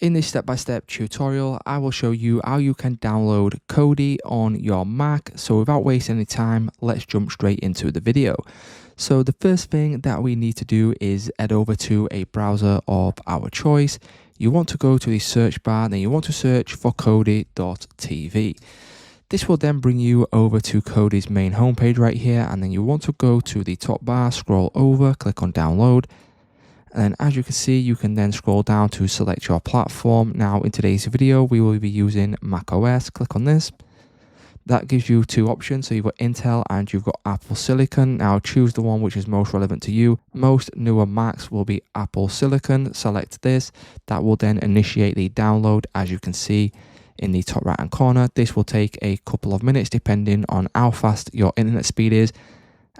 In this step-by-step tutorial, I will show you how you can download Kodi on your Mac. So without wasting any time, let's jump straight into the video. So the first thing that we need to do is head over to a browser of our choice. You want to go to the search bar, then you want to search for Kodi.tv. This will then bring you over to Kodi's main homepage right here, and then you want to go to the top bar, scroll over, click on download. And then as you can see, you can then scroll down to select your platform. Now in today's video, we will be using macOS. Click on this. That gives you two options. So you've got Intel and you've got Apple Silicon. Now choose the one which is most relevant to you. Most newer Macs will be Apple Silicon. Select this. That will then initiate the download, as you can see in the top right hand corner. This will take a couple of minutes depending on how fast your internet speed is.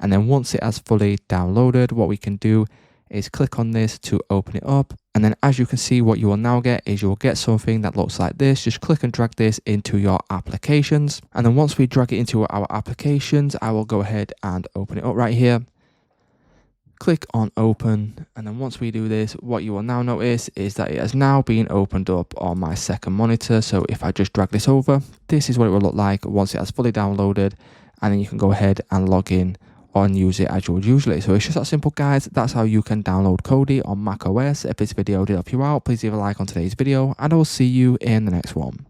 And then once it has fully downloaded, what we can do is click on this to open it up. And then as you can see, what you will now get is you will get something that looks like this. Just click and drag this into your applications. And then once we drag it into our applications, I will go ahead and open it up right here. Click on open. And then once we do this, what you will now notice is that it has now been opened up on my second monitor. So if I just drag this over, this is what it will look like once it has fully downloaded. And then you can go ahead and log in and use it as you would usually. So it's just that simple, guys. That's how you can download Kodi on macOS. If this video did help you out, please leave a like on today's video, and I will see you in the next one.